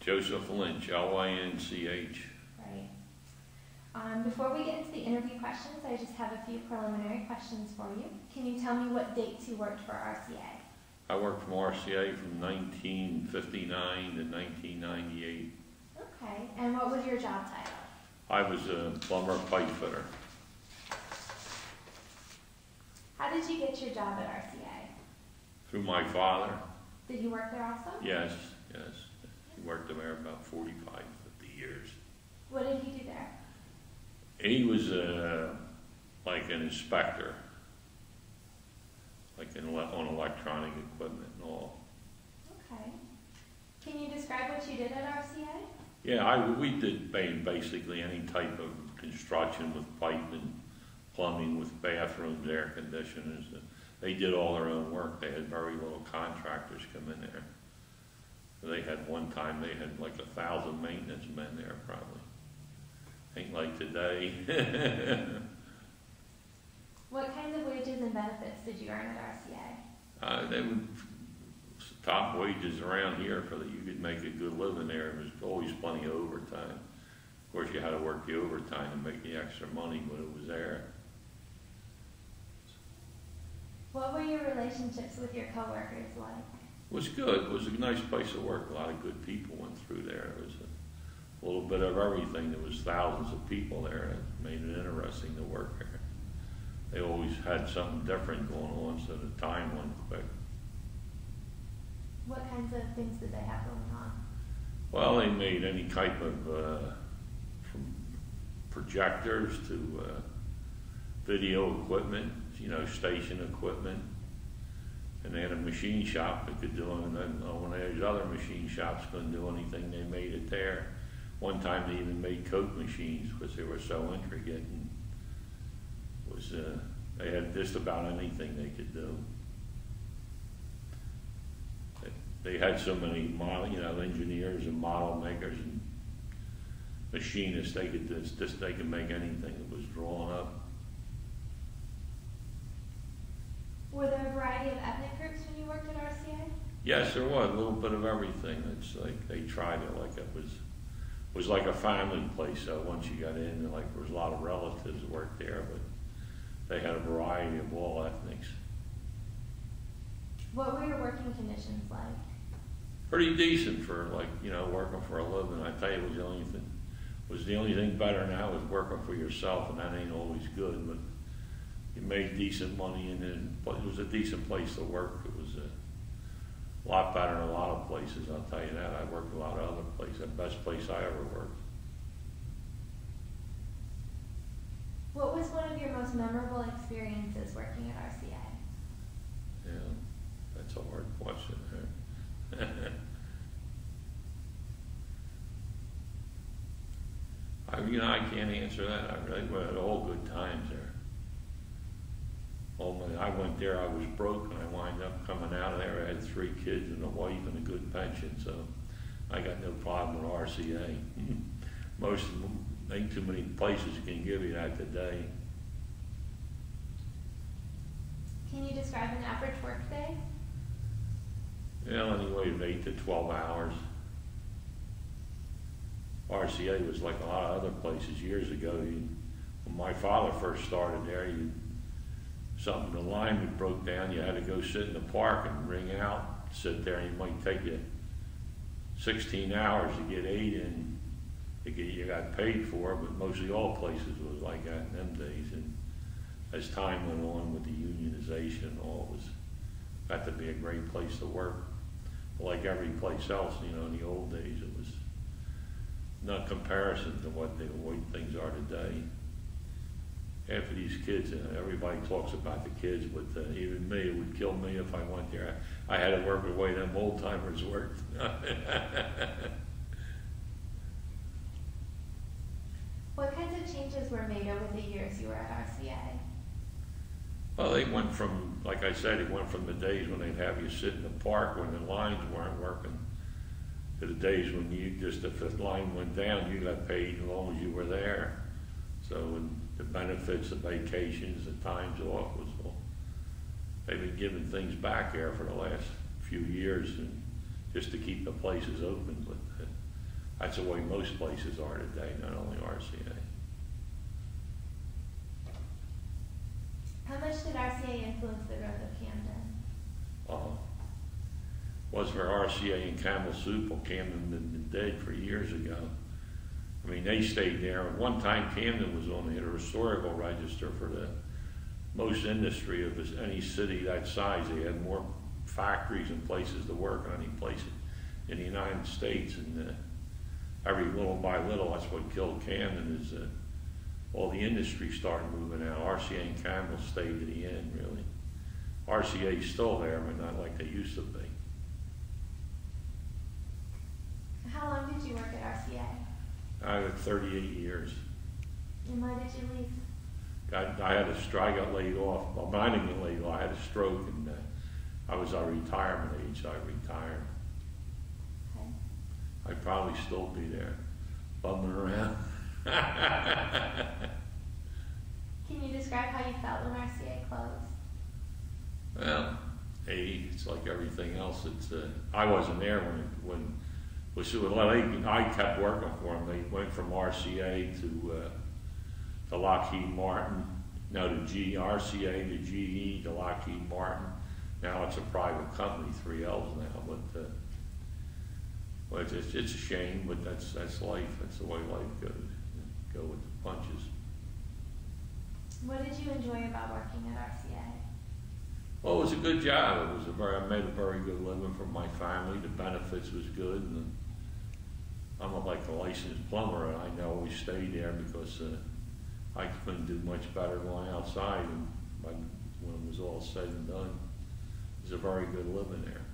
Joseph Lynch, L-Y-N-C-H. Right. Before we get into the interview questions, I just have a few preliminary questions for you. Can you tell me what dates you worked for RCA? I worked from RCA from 1959 to 1998. Okay, and what was your job title? I was a plumber pipe fitter. How did you get your job at RCA? Through my father. Did he work there also? Yes. He worked there about 45, 50 years. What did he do there? He was like an inspector, like on electronic equipment and all. Okay. Can you describe what you did at RCA? Yeah, we did basically any type of construction with pipe and plumbing, with bathrooms, air conditioners. They did all their own work. They had very little contractors come in there. They had one time, they had like 1,000 maintenance men there probably. Ain't like today. What kinds of wages and benefits did you earn at RCA? They would top wages around here for that you could make a good living there. There was always plenty of overtime. Of course, you had to work the overtime to make the extra money, but it was there. What were your relationships with your coworkers like? It was good. It was a nice place to work. A lot of good people went through there. It was a little bit of everything. There was thousands of people there. It made it interesting to work there. They always had something different going on, so the time went quick. What kinds of things did they have going on? Well, they made any type of, from projectors to video equipment, station equipment. And they had a machine shop that could do it, and then when those other machine shops couldn't do anything, they made it there. One time they even made Coke machines because they were so intricate, and they had just about anything they could do. They had so many engineers and model makers and machinists. They could they could make anything that was drawn up. Were there a variety of ethnic groups when you worked at RCA? Yes, there was a little bit of everything. It's like they tried it like it was like a family place. So once you got in, like there was a lot of relatives that worked there, but they had a variety of all ethnics. What were your working conditions like? Pretty decent for working for a living. I tell you, the only thing better now is working for yourself, and that ain't always good, but you made decent money, and it was a decent place to work. It was a lot better than a lot of places, I'll tell you that. I worked a lot of other places. The best place I ever worked. What was one of your most memorable experiences working at RCA? Yeah, that's a hard question. I can't answer that. I really had all good times there. I went there, I was broke, and I wound up coming out of there. I had 3 kids and a wife and a good pension, so I got no problem with RCA. Most of them, ain't too many places can give you that today. Can you describe an average work day? Yeah, anyway, 8 to 12 hours. RCA was like a lot of other places years ago. When my father first started there, the line broke down, you had to go sit in the park and ring out, sit there, and it might take you 16 hours to get 8 in. You got paid for it, but mostly all places was like that in them days. And as time went on with the unionization and all, it got to be a great place to work. But like every place else, in the old days, it was not comparison to what the way things are today. After these kids, everybody talks about the kids, but even me, it would kill me if I went there. I had to work the way them old timers worked. What kinds of changes were made over the years you were at RCA? Well, they went from, like I said, it went from the days when they'd have you sit in the park when the lines weren't working, to the days when if the line went down, you got paid as long as you were there. So the benefits, the vacations, the times off they've been giving things back there for the last few years, and just to keep the places open. But That's the way most places are today, not only RCA. How much did RCA influence the growth of Camden? Was for RCA and Camel Soup, well, Camden had been dead for years ago. I mean, they stayed there. At one time, Camden was on the historical register for the most industry of any city that size. They had more factories and places to work than any place in the United States. And every little by little, that's what killed Camden, is all the industry started moving out. RCA and Camel stayed to the end, really. RCA is still there, but not like they used to be. How long did you work at RCA? I had 38 years. And why did you leave? I had a stroke. I got laid off. Well, I didn't get laid off. I had a stroke, and I was at retirement age, so I retired. Okay. I'd probably still be there, bumming around. Can you describe how you felt when RCA closed? Well, hey, it's like everything else. It's I wasn't there when I kept working for them. They went from RCA to Lockheed Martin, now to RCA to GE to Lockheed Martin. Now it's a private company, 3 L's now. But it's a shame, but that's life. That's the way life goes. Go with the punches. What did you enjoy about working at RCA? Well, it was a good job. I made a very good living for my family. The benefits was good, and I'm like a licensed plumber, and I always stayed there because I couldn't do much better going outside. And when it was all said and done, it was a very good living there.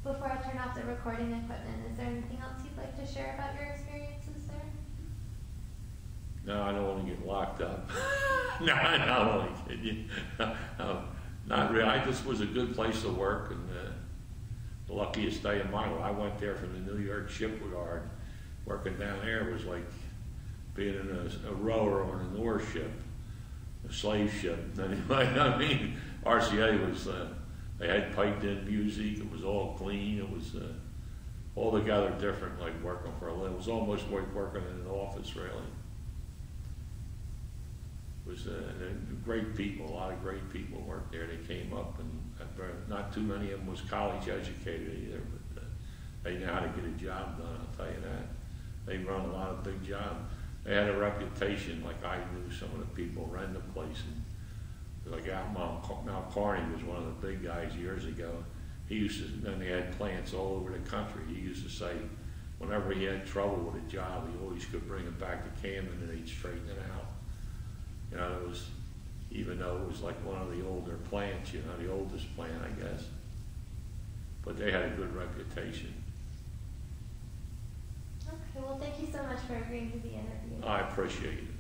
Before I turn off the recording equipment, is there anything else you'd like to share about your experiences there? No, I don't want to get locked up. No, I'm only kidding. Not really. I just was a good place to work, and the luckiest day of my life. I went there from the New York shipyard. Working down there was like being in a rower on an ore ship, a slave ship. Anyway, I mean, RCA was, they had piped in music. It was all clean. It was altogether different, like working for a living. It was almost like working in an office, really. It was great people. A lot of great people worked there. They came up, and not too many of them was college educated either, but they knew how to get a job done, I'll tell you that. They run a lot of big jobs. They had a reputation, like I knew some of the people ran the place. And like Mount Carney was one of the big guys years ago. He used to, and they had plants all over the country. He used to say, whenever he had trouble with a job, he always could bring it back to Camden and they'd straighten it out. You know, it was, even though it was like one of the older plants, you know, the oldest plant, I guess. But they had a good reputation. Okay, well, thank you so much for agreeing to the interview. I appreciate it.